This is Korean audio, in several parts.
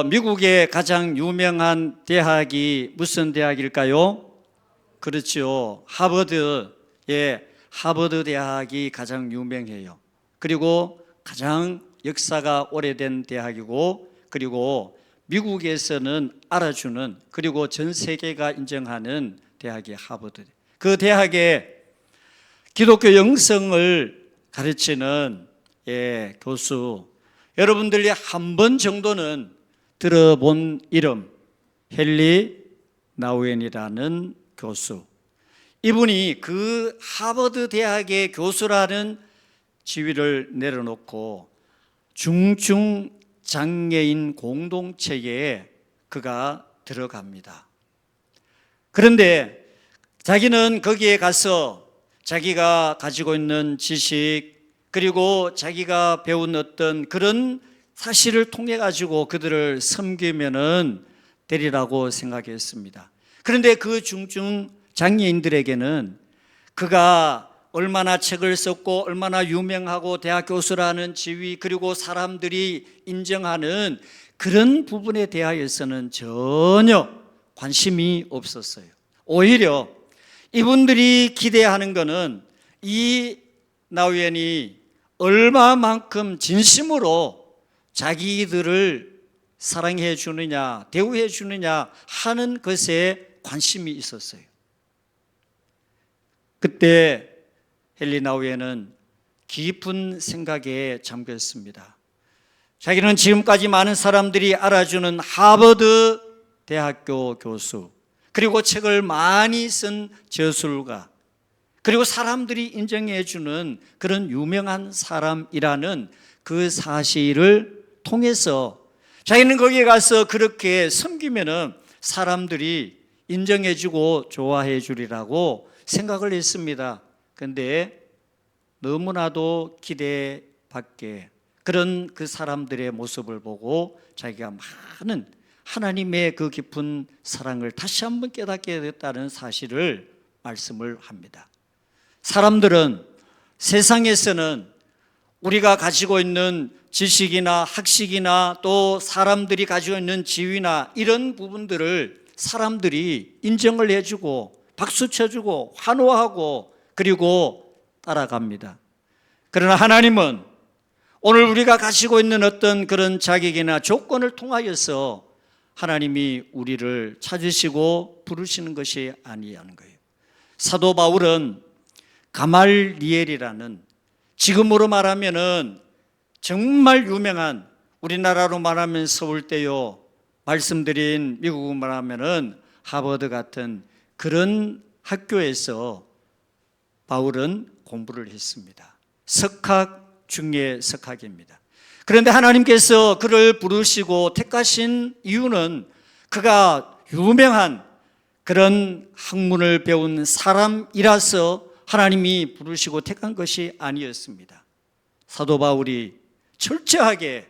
미국의 가장 유명한 대학이 무슨 대학일까요? 그렇죠. 하버드 대학이 가장 유명해요. 그리고 가장 역사가 오래된 대학이고, 그리고 미국에서는 알아주는, 그리고 전 세계가 인정하는 대학이 하버드. 그 대학에 기독교 영성을 가르치는 교수, 여러분들이 한 번 정도는 들어본 이름, 헨리 나우엔이라는 교수. 이분이 그 하버드 대학의 교수라는 지위를 내려놓고 중증장애인 공동체에 그가 들어갑니다. 그런데 자기는 거기에 가서 자기가 가지고 있는 지식, 그리고 자기가 배운 어떤 그런 사실을 통해 가지고 그들을 섬기면은 되리라고 생각했습니다. 그런데 그 중증 장애인들에게는 그가 얼마나 책을 썼고 얼마나 유명하고 대학 교수라는 지위, 그리고 사람들이 인정하는 그런 부분에 대하여서는 전혀 관심이 없었어요. 오히려 이분들이 기대하는 것은 이 나우엔이 얼마만큼 진심으로 자기들을 사랑해 주느냐, 대우해 주느냐 하는 것에 관심이 있었어요. 그때 헨리 나우엔은 깊은 생각에 잠겼습니다. 자기는 지금까지 많은 사람들이 알아주는 하버드 대학교 교수, 그리고 책을 많이 쓴 저술가, 그리고 사람들이 인정해 주는 그런 유명한 사람이라는 그 사실을 통해서 자기는 거기에 가서 그렇게 섬기면은 사람들이 인정해 주고 좋아해 주리라고 생각을 했습니다. 그런데 너무나도 기대 밖에 그런 그 사람들의 모습을 보고 자기가 많은 하나님의 그 깊은 사랑을 다시 한번 깨닫게 됐다는 사실을 말씀을 합니다. 사람들은 세상에서는 우리가 가지고 있는 지식이나 학식이나 또 사람들이 가지고 있는 지위나 이런 부분들을 사람들이 인정을 해주고 박수 쳐주고 환호하고 그리고 따라갑니다. 그러나 하나님은 오늘 우리가 가지고 있는 어떤 그런 자격이나 조건을 통하여서 하나님이 우리를 찾으시고 부르시는 것이 아니라는 거예요. 사도 바울은 가말리엘이라는, 지금으로 말하면은 정말 유명한, 우리나라로 말하면 서울대요, 말씀드린 미국으로 말하면은 하버드 같은 그런 학교에서 바울은 공부를 했습니다. 석학 중에 석학입니다. 그런데 하나님께서 그를 부르시고 택하신 이유는 그가 유명한 그런 학문을 배운 사람이라서 하나님이 부르시고 택한 것이 아니었습니다. 사도 바울이 철저하게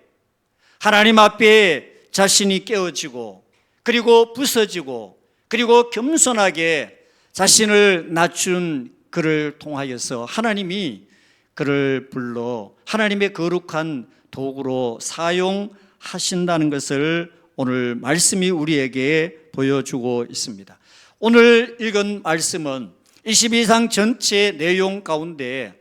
하나님 앞에 자신이 깨어지고 그리고 부서지고 그리고 겸손하게 자신을 낮춘 그를 통하여서 하나님이 그를 불러 하나님의 거룩한 도구로 사용하신다는 것을 오늘 말씀이 우리에게 보여주고 있습니다. 오늘 읽은 말씀은 22장 전체 내용 가운데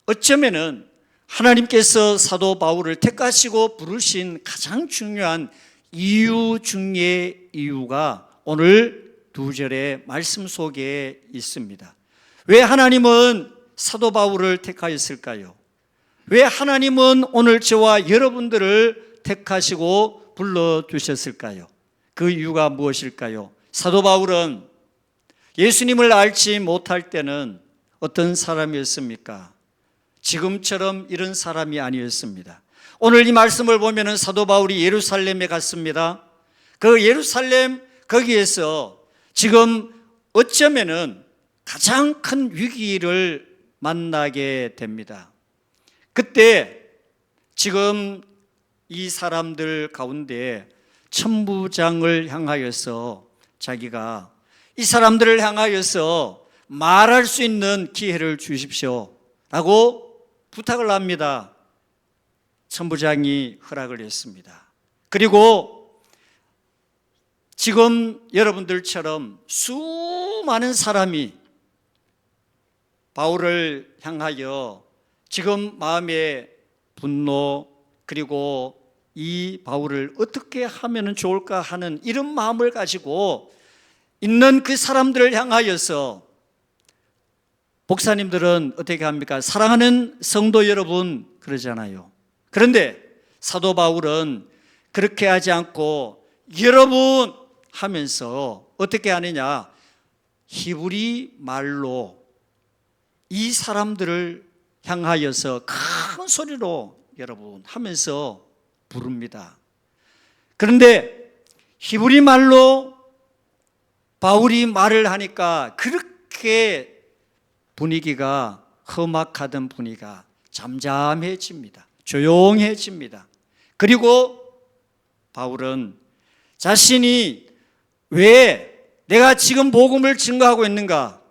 어쩌면은 하나님께서 사도 바울을 택하시고 부르신 가장 중요한 이유 중의 이유가 오늘 2절의 말씀 속에 있습니다. 왜 하나님은 사도 바울을 택하였을까요? 왜 하나님은 오늘 저와 여러분들을 택하시고 불러주셨을까요? 그 이유가 무엇일까요? 사도 바울은 예수님을 알지 못할 때는 어떤 사람이었습니까? 지금처럼 이런 사람이 아니었습니다. 오늘 이 말씀을 보면 사도 바울이 예루살렘에 갔습니다. 그 예루살렘 거기에서 지금 어쩌면은 가장 큰 위기를 만나게 됩니다. 그때 지금 이 사람들 가운데 천부장을 향하여서 자기가 이 사람들을 향하여서 말할 수 있는 기회를 주십시오 라고 부탁을 합니다. 천부장이 허락을 했습니다. 그리고 지금 여러분들처럼 수많은 사람이 바울을 향하여 지금 마음의 분노, 그리고 이 바울을 어떻게 하면 좋을까 하는 이런 마음을 가지고 있는 그 사람들을 향하여서, 목사님들은 어떻게 합니까? 사랑하는 성도 여러분 그러잖아요. 그런데 사도 바울은 그렇게 하지 않고 여러분 하면서 어떻게 하느냐, 히브리 말로 이 사람들을 향하여서 큰 소리로 여러분 하면서 부릅니다. 그런데 히브리 말로 바울이 말을 하니까 그렇게 분위기가, 험악하던 분위기가 잠잠해집니다. 조용해집니다. 그리고 바울은 자신이 왜 내가 지금 복음을 증거하고 있는가,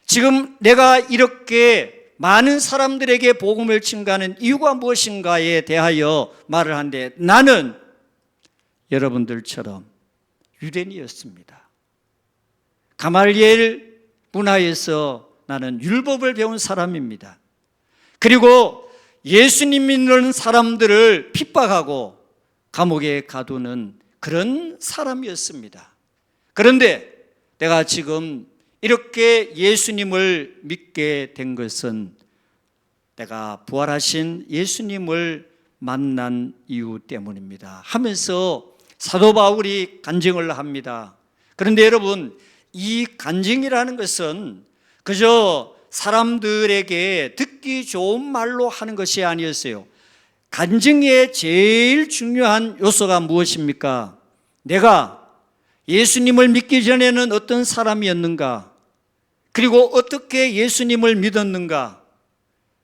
지금 내가 이렇게 많은 사람들에게 복음을 증거하는 이유가 무엇인가에 대하여 말을 하는데, 나는 여러분들처럼 유대인이었습니다. 가말리엘 문화에서 나는 율법을 배운 사람입니다. 그리고 예수님 믿는 사람들을 핍박하고 감옥에 가두는 그런 사람이었습니다. 그런데 내가 지금 이렇게 예수님을 믿게 된 것은 내가 부활하신 예수님을 만난 이유 때문입니다 하면서 사도 바울이 간증을 합니다. 그런데 여러분, 이 간증이라는 것은 그저 사람들에게 듣기 좋은 말로 하는 것이 아니었어요. 간증의 제일 중요한 요소가 무엇입니까? 내가 예수님을 믿기 전에는 어떤 사람이었는가? 그리고 어떻게 예수님을 믿었는가?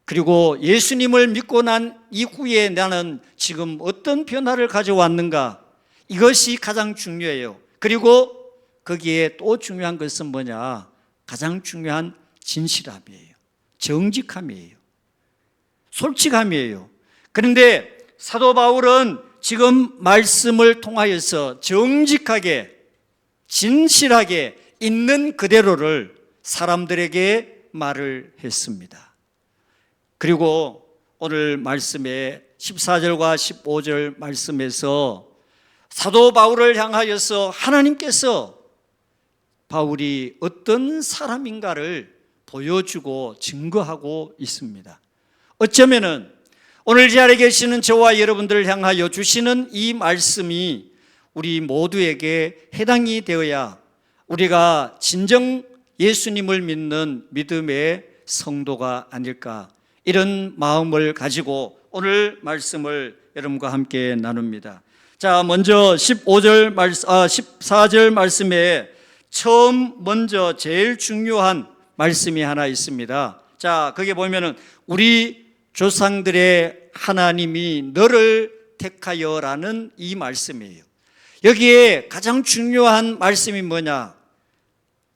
그리고 예수님을 믿고 난 이후에 나는 지금 어떤 변화를 가져왔는가? 이것이 가장 중요해요. 그리고 거기에 또 중요한 것은 뭐냐? 가장 중요한 진실함이에요. 정직함이에요. 솔직함이에요. 그런데 사도 바울은 지금 말씀을 통하여서 정직하게, 진실하게 있는 그대로를 사람들에게 말을 했습니다. 그리고 오늘 말씀에 14절과 15절 말씀에서 사도 바울을 향하여서 하나님께서 바울이 어떤 사람인가를 보여주고 증거하고 있습니다. 어쩌면은 오늘 이 자리에 계시는 저와 여러분들을 향하여 주시는 이 말씀이 우리 모두에게 해당이 되어야 우리가 진정 예수님을 믿는 믿음의 성도가 아닐까, 이런 마음을 가지고 오늘 말씀을 여러분과 함께 나눕니다. 자, 먼저 14절 말씀에 처음 먼저 제일 중요한 말씀이 하나 있습니다. 자, 거기에 보면은 우리 조상들의 하나님이 너를 택하여라는 이 말씀이에요. 여기에 가장 중요한 말씀이 뭐냐?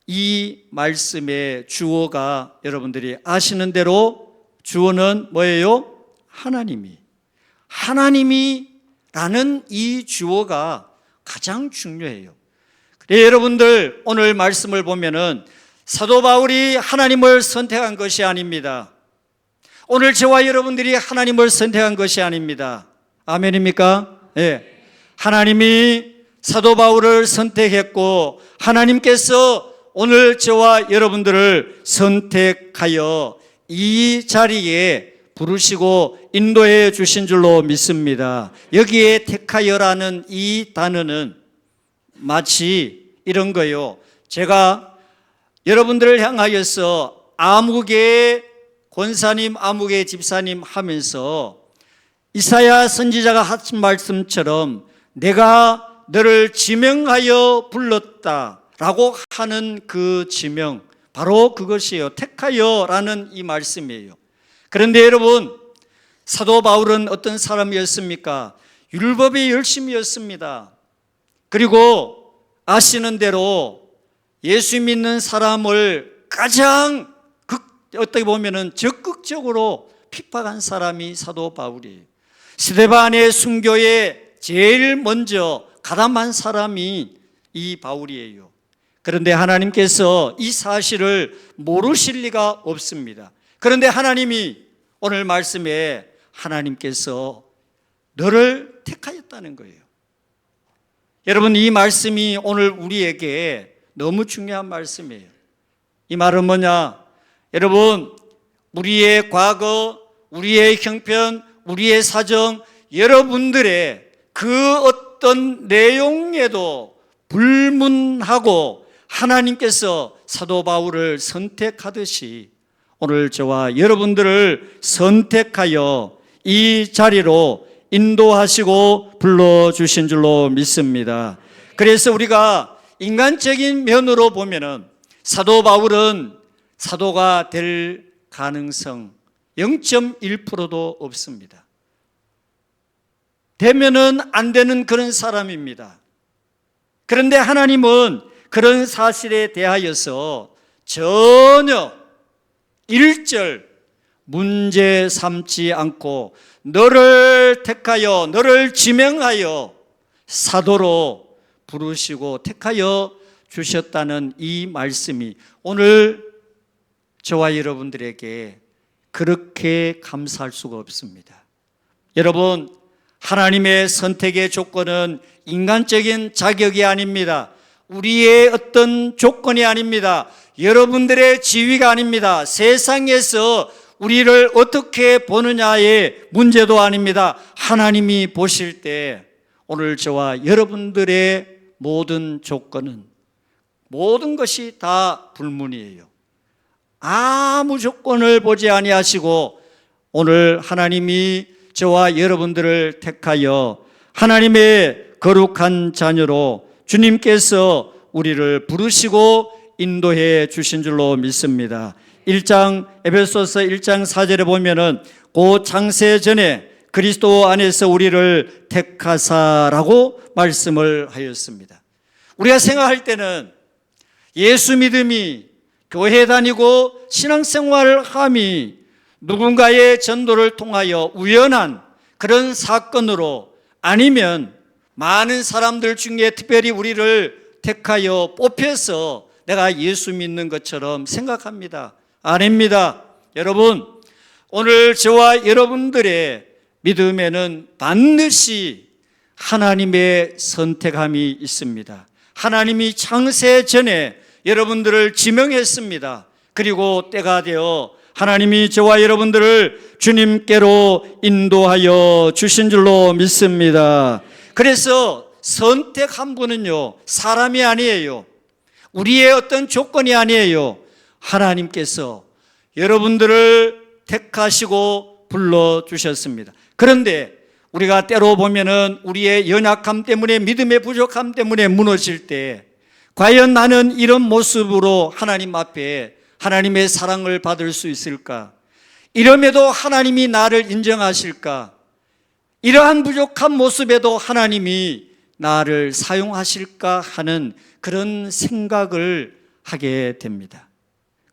이 말씀의 주어가 여러분들이 아시는 대로 주어는 뭐예요? 하나님이라는 이 주어가 가장 중요해요. 그래, 여러분들 오늘 말씀을 보면은 사도 바울이 하나님을 선택한 것이 아닙니다. 오늘 저와 여러분들이 하나님을 선택한 것이 아닙니다. 아멘입니까? 네. 하나님이 사도 바울을 선택했고 하나님께서 오늘 저와 여러분들을 선택하여 이 자리에 부르시고 인도해 주신 줄로 믿습니다. 여기에 택하여라는 이 단어는 마치 이런 거요. 제가 여러분들을 향하여서 아무개 권사님, 아무개 집사님 하면서 이사야 선지자가 하신 말씀처럼 내가 너를 지명하여 불렀다라고 하는 그 지명, 바로 그것이에요. 택하여라는 이 말씀이에요. 그런데 여러분, 사도 바울은 어떤 사람이었습니까? 율법의 열심이었습니다. 그리고 아시는 대로 예수 믿는 사람을 가장 어떻게 보면은 적극적으로 핍박한 사람이 사도 바울이에요. 스데반의 순교에 제일 먼저 가담한 사람이 이 바울이에요. 그런데 하나님께서 이 사실을 모르실 리가 없습니다. 그런데 하나님이 오늘 말씀에 하나님께서 너를 택하였다는 거예요. 여러분, 이 말씀이 오늘 우리에게 너무 중요한 말씀이에요. 이 말은 뭐냐? 여러분, 우리의 과거, 우리의 형편, 우리의 사정, 여러분들의 그 어떤 내용에도 불문하고 하나님께서 사도 바울을 선택하듯이 오늘 저와 여러분들을 선택하여 이 자리로 인도하시고 불러주신 줄로 믿습니다. 그래서 우리가 인간적인 면으로 보면은 사도 바울은 사도가 될 가능성 0.1%도 없습니다. 되면은 안 되는 그런 사람입니다. 그런데 하나님은 그런 사실에 대하여서 전혀 일절 문제 삼지 않고 너를 택하여 너를 지명하여 사도로 부르시고 택하여 주셨다는 이 말씀이 오늘 저와 여러분들에게 그렇게 감사할 수가 없습니다. 여러분, 하나님의 선택의 조건은 인간적인 자격이 아닙니다. 우리의 어떤 조건이 아닙니다. 여러분들의 지위가 아닙니다. 세상에서 우리를 어떻게 보느냐의 문제도 아닙니다. 하나님이 보실 때 오늘 저와 여러분들의 모든 조건은 모든 것이 다 불문이에요. 아무 조건을 보지 아니하시고 오늘 하나님이 저와 여러분들을 택하여 하나님의 거룩한 자녀로 주님께서 우리를 부르시고 인도해 주신 줄로 믿습니다. 에베소서 1장 4절에 보면은 그 창세 전에 그리스도 안에서 우리를 택하사라고 말씀을 하였습니다. 우리가 생각할 때는 예수 믿음이 교회 다니고 신앙생활을 함이 누군가의 전도를 통하여 우연한 그런 사건으로 아니면 많은 사람들 중에 특별히 우리를 택하여 뽑혀서 내가 예수 믿는 것처럼 생각합니다. 아닙니다. 여러분, 오늘 저와 여러분들의 믿음에는 반드시 하나님의 선택함이 있습니다. 하나님이 창세 전에 여러분들을 지명했습니다. 그리고 때가 되어 하나님이 저와 여러분들을 주님께로 인도하여 주신 줄로 믿습니다. 그래서 선택한 분은요, 사람이 아니에요. 우리의 어떤 조건이 아니에요. 하나님께서 여러분들을 택하시고 불러주셨습니다. 그런데 우리가 때로 보면은 우리의 연약함 때문에 믿음의 부족함 때문에 무너질 때 과연 나는 이런 모습으로 하나님 앞에 하나님의 사랑을 받을 수 있을까? 이럼에도 하나님이 나를 인정하실까? 이러한 부족한 모습에도 하나님이 나를 사용하실까 하는 그런 생각을 하게 됩니다.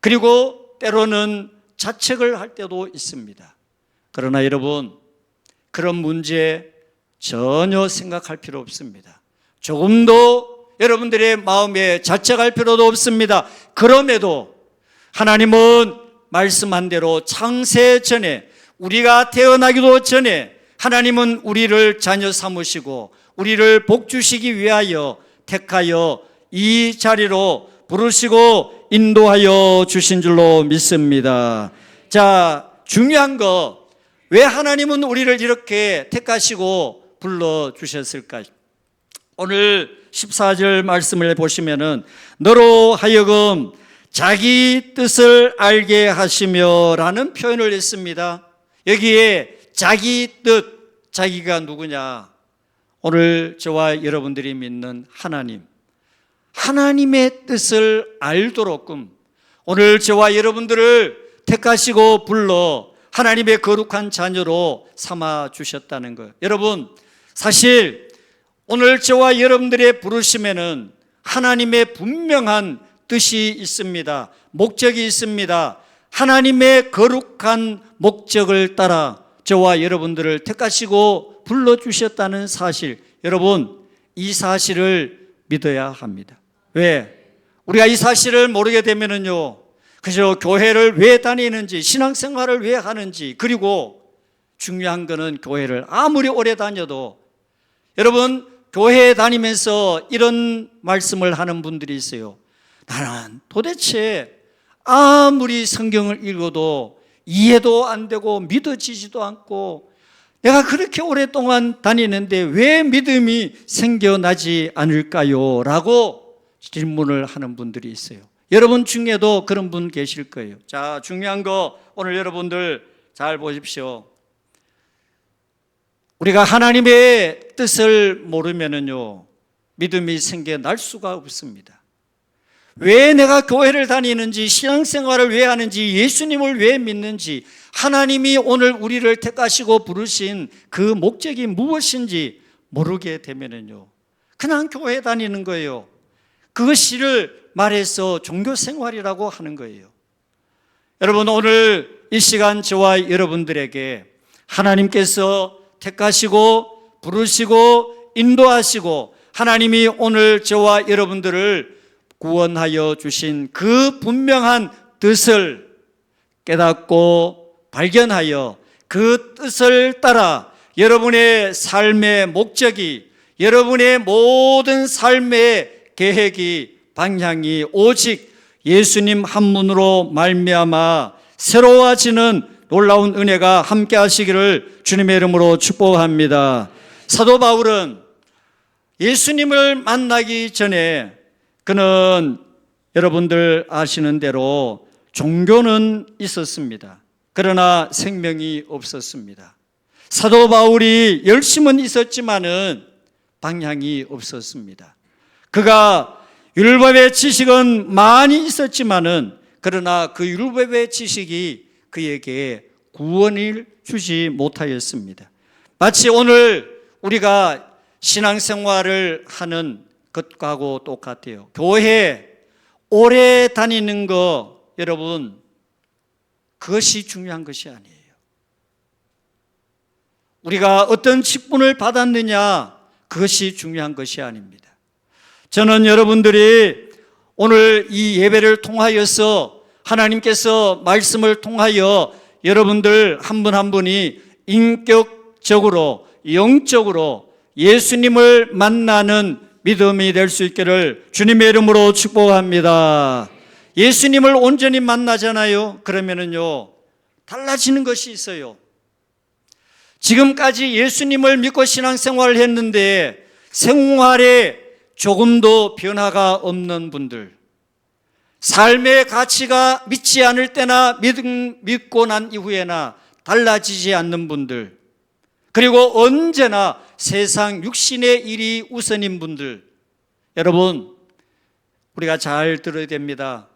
그리고 때로는 자책을 할 때도 있습니다. 그러나 여러분, 그런 문제 전혀 생각할 필요 없습니다. 조금도 여러분들의 마음에 자책할 필요도 없습니다. 그럼에도 하나님은 말씀한 대로 창세 전에 우리가 태어나기도 전에 하나님은 우리를 자녀 삼으시고 우리를 복 주시기 위하여 택하여 이 자리로 부르시고 인도하여 주신 줄로 믿습니다. 자, 중요한 거, 왜 하나님은 우리를 이렇게 택하시고 불러주셨을까요? 오늘 14절 말씀을 보시면은 너로 하여금 자기 뜻을 알게 하시며 라는 표현을 했습니다. 여기에 자기 뜻, 자기가 누구냐? 오늘 저와 여러분들이 믿는 하나님, 하나님의 뜻을 알도록끔 오늘 저와 여러분들을 택하시고 불러 하나님의 거룩한 자녀로 삼아 주셨다는 것. 여러분, 사실 오늘 저와 여러분들의 부르심에는 하나님의 분명한 뜻이 있습니다. 목적이 있습니다. 하나님의 거룩한 목적을 따라 저와 여러분들을 택하시고 불러주셨다는 사실, 여러분 이 사실을 믿어야 합니다. 왜? 우리가 이 사실을 모르게 되면은요, 그저 교회를 왜 다니는지, 신앙생활을 왜 하는지, 그리고 중요한 거는 교회를 아무리 오래 다녀도, 여러분 교회에 다니면서 이런 말씀을 하는 분들이 있어요. 나는 도대체 아무리 성경을 읽어도 이해도 안 되고 믿어지지도 않고, 내가 그렇게 오랫동안 다니는데 왜 믿음이 생겨나지 않을까요? 라고 질문을 하는 분들이 있어요. 여러분 중에도 그런 분 계실 거예요. 자, 중요한 거 오늘 여러분들 잘 보십시오. 우리가 하나님의 뜻을 모르면은요, 믿음이 생겨날 수가 없습니다. 왜 내가 교회를 다니는지, 신앙생활을 왜 하는지, 예수님을 왜 믿는지, 하나님이 오늘 우리를 택하시고 부르신 그 목적이 무엇인지 모르게 되면은요, 그냥 교회 다니는 거예요. 그것을 말해서 종교생활이라고 하는 거예요. 여러분, 오늘 이 시간 저와 여러분들에게 하나님께서 택하시고 부르시고 인도하시고 하나님이 오늘 저와 여러분들을 구원하여 주신 그 분명한 뜻을 깨닫고 발견하여 그 뜻을 따라 여러분의 삶의 목적이, 여러분의 모든 삶의 계획이, 방향이 오직 예수님 한 분으로 말미암아 새로워지는 놀라운 은혜가 함께 하시기를 주님의 이름으로 축복합니다. 사도 바울은 예수님을 만나기 전에 그는 여러분들 아시는 대로 종교는 있었습니다. 그러나 생명이 없었습니다. 사도 바울이 열심은 있었지만은 방향이 없었습니다. 그가 율법의 지식은 많이 있었지만은 그러나 그 율법의 지식이 그에게 구원을 주지 못하였습니다. 마치 오늘 우리가 신앙생활을 하는 것과도 똑같아요. 교회 오래 다니는 거, 여러분, 그것이 중요한 것이 아니에요. 우리가 어떤 직분을 받았느냐, 그것이 중요한 것이 아닙니다. 저는 여러분들이 오늘 이 예배를 통하여서 하나님께서 말씀을 통하여 여러분들 한 분 한 분이 인격적으로, 영적으로 예수님을 만나는 믿음이 될 수 있기를 주님의 이름으로 축복합니다. 예수님을 온전히 만나잖아요. 그러면은요, 달라지는 것이 있어요. 지금까지 예수님을 믿고 신앙생활을 했는데 생활에 조금도 변화가 없는 분들, 삶의 가치가 믿지 않을 때나 믿고 난 이후에나 달라지지 않는 분들, 그리고 언제나 세상 육신의 일이 우선인 분들, 여러분 우리가 잘 들어야 됩니다.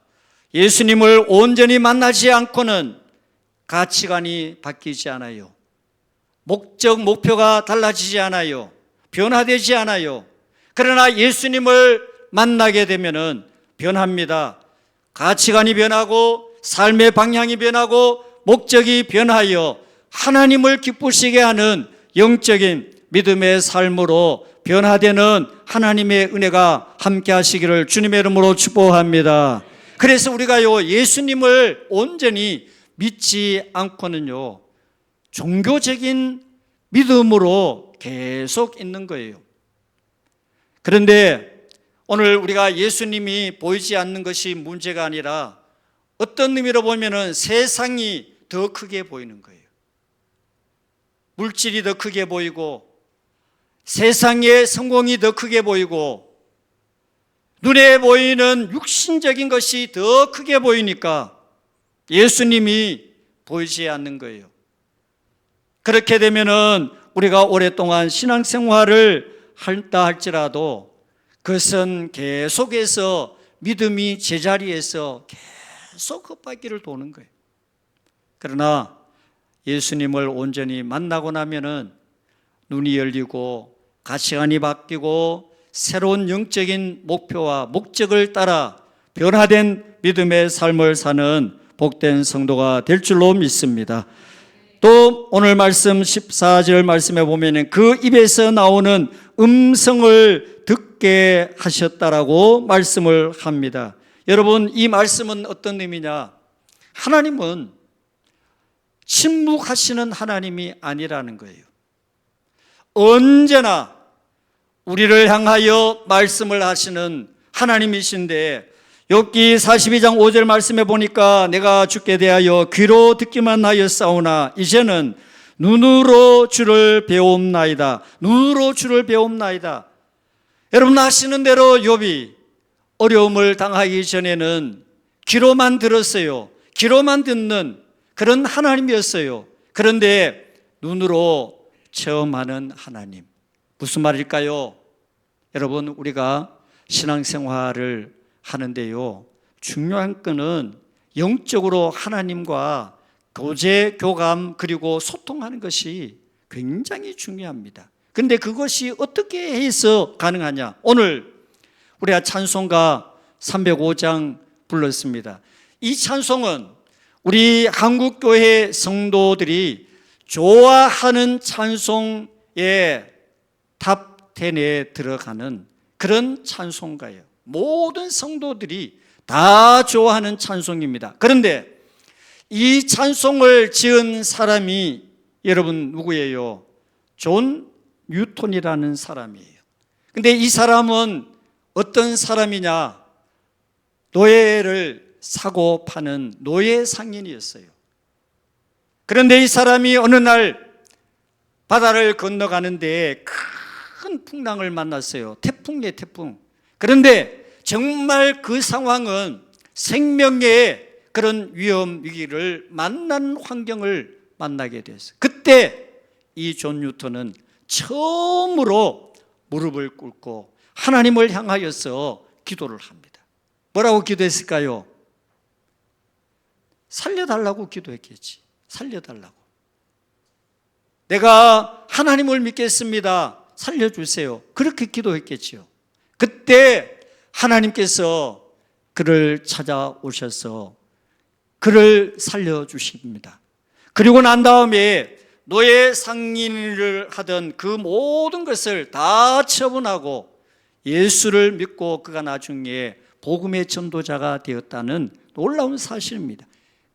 예수님을 온전히 만나지 않고는 가치관이 바뀌지 않아요. 목적, 목표가 달라지지 않아요. 변화되지 않아요. 그러나 예수님을 만나게 되면은 변합니다. 가치관이 변하고 삶의 방향이 변하고 목적이 변하여 하나님을 기쁘시게 하는 영적인 믿음의 삶으로 변화되는 하나님의 은혜가 함께 하시기를 주님의 이름으로 축복합니다. 그래서 우리가요, 예수님을 온전히 믿지 않고는요, 종교적인 믿음으로 계속 있는 거예요. 그런데 오늘 우리가 예수님이 보이지 않는 것이 문제가 아니라 어떤 의미로 보면은 세상이 더 크게 보이는 거예요. 물질이 더 크게 보이고 세상의 성공이 더 크게 보이고 눈에 보이는 육신적인 것이 더 크게 보이니까 예수님이 보이지 않는 거예요. 그렇게 되면은 우리가 오랫동안 신앙생활을 한다 할지라도 그것은 계속해서 믿음이 제자리에서 계속 헛바퀴를 도는 거예요. 그러나 예수님을 온전히 만나고 나면은 눈이 열리고 가치관이 바뀌고 새로운 영적인 목표와 목적을 따라 변화된 믿음의 삶을 사는 복된 성도가 될 줄로 믿습니다. 또 오늘 말씀 14절 말씀에 보면은 그 입에서 나오는 음성을 듣게 하셨다라고 말씀을 합니다. 여러분, 이 말씀은 어떤 의미냐? 하나님은 침묵하시는 하나님이 아니라는 거예요. 언제나 우리를 향하여 말씀을 하시는 하나님이신데, 욥기 42장 5절 말씀에 보니까 내가 주께 대하여 귀로 듣기만 하였사오나 이제는 눈으로 주를 배움나이다. 눈으로 주를 배움나이다. 여러분 아시는 대로 욥이 어려움을 당하기 전에는 귀로만 들었어요. 귀로만 듣는 그런 하나님이었어요. 그런데 눈으로 체험하는 하나님. 무슨 말일까요? 여러분, 우리가 신앙생활을 하는데요, 중요한 것은 영적으로 하나님과 교제, 교감, 그리고 소통하는 것이 굉장히 중요합니다. 그런데 그것이 어떻게 해서 가능하냐? 오늘 우리가 찬송가 305장 불렀습니다. 이 찬송은 우리 한국교회 성도들이 좋아하는 찬송의 탑 10에 들어가는 그런 찬송가예요. 모든 성도들이 다 좋아하는 찬송입니다. 그런데 이 찬송을 지은 사람이 여러분 누구예요? 존 뉴턴이라는 사람이에요. 근데 이 사람은 어떤 사람이냐? 노예를 사고 파는 노예 상인이었어요. 그런데 이 사람이 어느 날 바다를 건너가는데 큰 풍랑을 만났어요. 태풍이에요, 태풍. 그런데 정말 그 상황은 생명의 그런 위험, 위기를 만난 환경을 만나게 됐어요. 그때 이 존 뉴턴은 처음으로 무릎을 꿇고 하나님을 향하여서 기도를 합니다. 뭐라고 기도했을까요? 살려달라고 기도했겠지. 살려달라고. 내가 하나님을 믿겠습니다. 살려주세요. 그렇게 기도했겠지요. 그때 하나님께서 그를 찾아오셔서 그를 살려주십니다. 그리고 난 다음에 노예 상인을 하던 그 모든 것을 다 처분하고 예수를 믿고 그가 나중에 복음의 전도자가 되었다는 놀라운 사실입니다.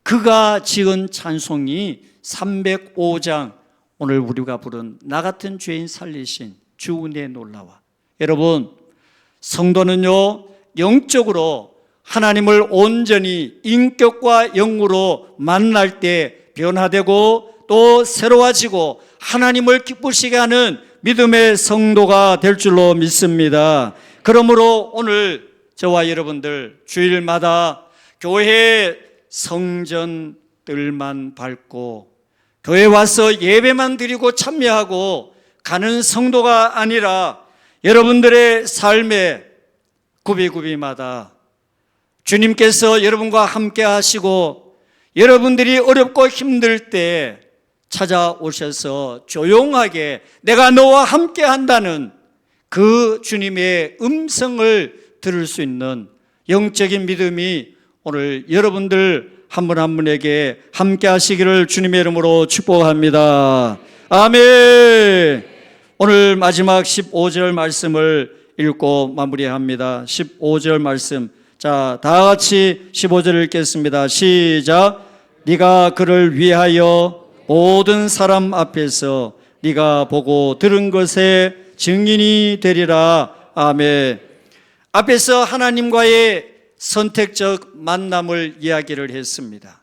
그가 지은 찬송이 305장, 오늘 우리가 부른 나 같은 죄인 살리신 주 은혜 놀라와. 여러분, 성도는요, 영적으로 하나님을 온전히 인격과 영으로 만날 때 변화되고 또 새로워지고 하나님을 기쁘시게 하는 믿음의 성도가 될 줄로 믿습니다. 그러므로 오늘 저와 여러분들 주일마다 교회 성전들만 밟고 교회 와서 예배만 드리고 참여하고 가는 성도가 아니라 여러분들의 삶의 구비구비마다 주님께서 여러분과 함께 하시고 여러분들이 어렵고 힘들 때 찾아오셔서 조용하게 내가 너와 함께 한다는 그 주님의 음성을 들을 수 있는 영적인 믿음이 오늘 여러분들 한 분 한 분에게 함께 하시기를 주님의 이름으로 축복합니다. 아멘. 오늘 마지막 15절 말씀을 읽고 마무리합니다. 15절 말씀. 자, 다 같이 15절 읽겠습니다. 시작. 네가 그를 위하여 모든 사람 앞에서 네가 보고 들은 것에 증인이 되리라. 아멘. 앞에서 하나님과의 선택적 만남을 이야기를 했습니다.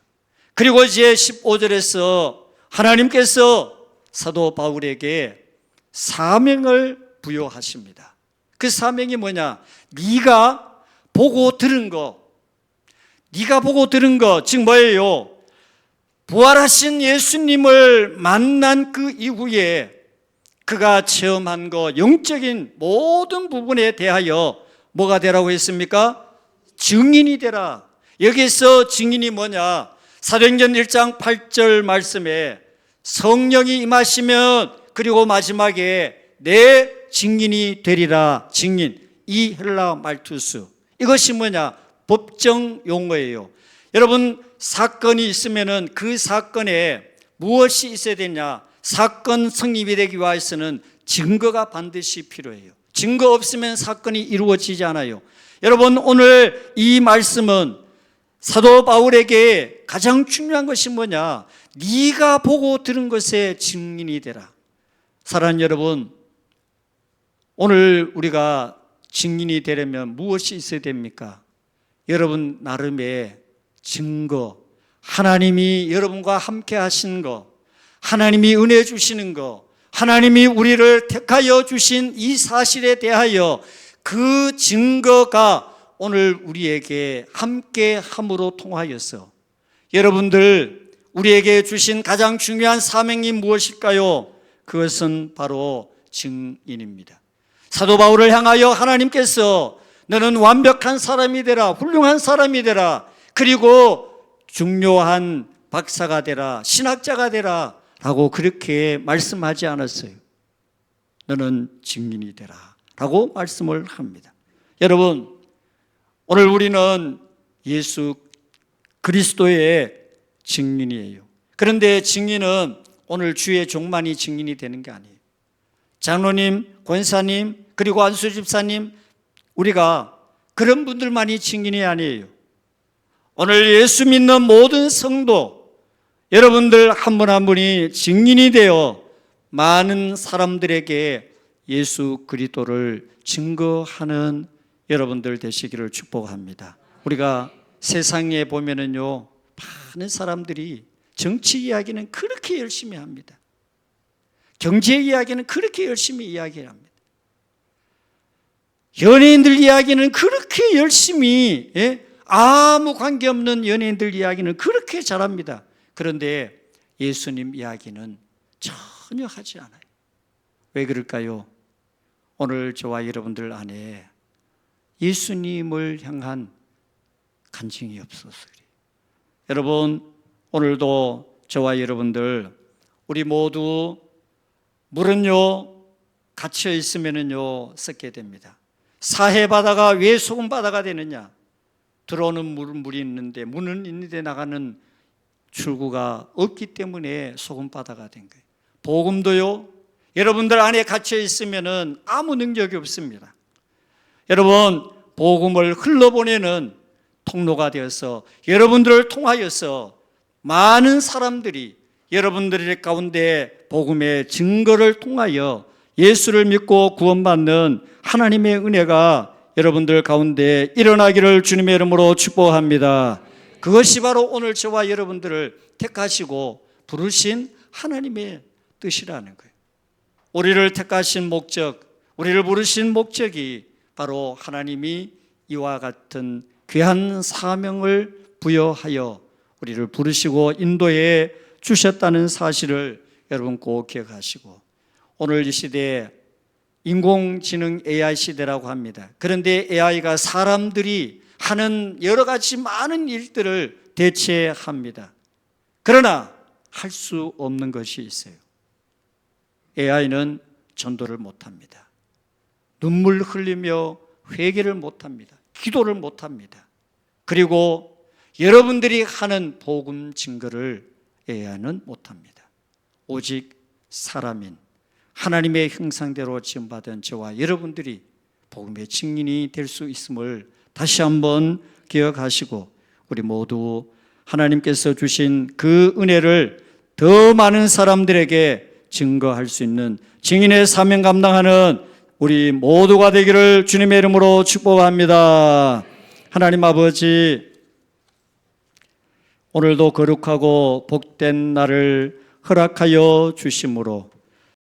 그리고 이제 15절에서 하나님께서 사도 바울에게 사명을 부여하십니다. 그 사명이 뭐냐? 네가 보고 들은 거, 네가 보고 들은 거, 즉 뭐예요? 부활하신 예수님을 만난 그 이후에 그가 체험한 거, 영적인 모든 부분에 대하여 뭐가 되라고 했습니까? 증인이 되라. 여기서 증인이 뭐냐? 사도행전 1장 8절 말씀에 성령이 임하시면 그리고 마지막에 내 증인이 되리라. 증인, 이 헬라 말투스, 이것이 뭐냐? 법정 용어예요. 여러분, 사건이 있으면은 그 사건에 무엇이 있어야 되냐? 사건 성립이 되기 위해서는 증거가 반드시 필요해요. 증거 없으면 사건이 이루어지지 않아요. 여러분, 오늘 이 말씀은 사도 바울에게 가장 중요한 것이 뭐냐? 네가 보고 들은 것에 증인이 되라. 사랑하는 여러분, 오늘 우리가 증인이 되려면 무엇이 있어야 됩니까? 여러분 나름의 증거, 하나님이 여러분과 함께 하신 거, 하나님이 은혜 주시는 거, 하나님이 우리를 택하여 주신 이 사실에 대하여 그 증거가 오늘 우리에게 함께 함으로 통하여서 여러분들 우리에게 주신 가장 중요한 사명이 무엇일까요? 그것은 바로 증인입니다. 사도 바울을 향하여 하나님께서 너는 완벽한 사람이 되라, 훌륭한 사람이 되라, 그리고 중요한 박사가 되라, 신학자가 되라 라고 그렇게 말씀하지 않았어요. 너는 증인이 되라 라고 말씀을 합니다. 여러분, 오늘 우리는 예수 그리스도의 증인이에요. 그런데 증인은 오늘 주의 종만이 증인이 되는 게 아니에요. 장로님, 권사님, 그리고 안수 집사님, 우리가 그런 분들만이 증인이 아니에요. 오늘 예수 믿는 모든 성도, 여러분들 한 분 한 분이 증인이 되어 많은 사람들에게 예수 그리스도를 증거하는 여러분들 되시기를 축복합니다. 우리가 세상에 보면은요, 많은 사람들이 정치 이야기는 그렇게 열심히 합니다. 경제 이야기는 그렇게 열심히 이야기합니다. 연예인들 이야기는 그렇게 열심히, 아무 관계없는 연예인들 이야기는 그렇게 잘합니다. 그런데 예수님 이야기는 전혀 하지 않아요. 왜 그럴까요? 오늘 저와 여러분들 안에 예수님을 향한 간증이 없어서 그래요. 여러분, 오늘도 저와 여러분들 우리 모두 물은요 갇혀 있으면은요 썩게 됩니다. 사해바다가 왜 소금바다가 되느냐? 들어오는 물이 있는데, 문은 있는데 나가는 출구가 없기 때문에 소금바다가 된 거예요. 복음도요, 여러분들 안에 갇혀 있으면은 아무 능력이 없습니다. 여러분, 복음을 흘러보내는 통로가 되어서 여러분들을 통하여서 많은 사람들이 여러분들 가운데 복음의 증거를 통하여 예수를 믿고 구원받는 하나님의 은혜가 여러분들 가운데 일어나기를 주님의 이름으로 축복합니다. 그것이 바로 오늘 저와 여러분들을 택하시고 부르신 하나님의 뜻이라는 거예요. 우리를 택하신 목적, 우리를 부르신 목적이 바로 하나님이 이와 같은 귀한 사명을 부여하여 우리를 부르시고 인도해 주셨다는 사실을 여러분 꼭 기억하시고, 오늘 이 시대에 인공지능 AI 시대라고 합니다. 그런데 AI가 사람들이 하는 여러 가지 많은 일들을 대체합니다. 그러나 할 수 없는 것이 있어요. AI는 전도를 못합니다. 눈물 흘리며 회개를 못합니다. 기도를 못합니다. 그리고 여러분들이 하는 복음 증거를 AI는 못합니다. 오직 사람인 하나님의 형상대로 지음받은 저와 여러분들이 복음의 증인이 될 수 있음을 다시 한번 기억하시고, 우리 모두 하나님께서 주신 그 은혜를 더 많은 사람들에게 증거할 수 있는 증인의 사명 감당하는 우리 모두가 되기를 주님의 이름으로 축복합니다. 하나님 아버지, 오늘도 거룩하고 복된 날을 허락하여 주심으로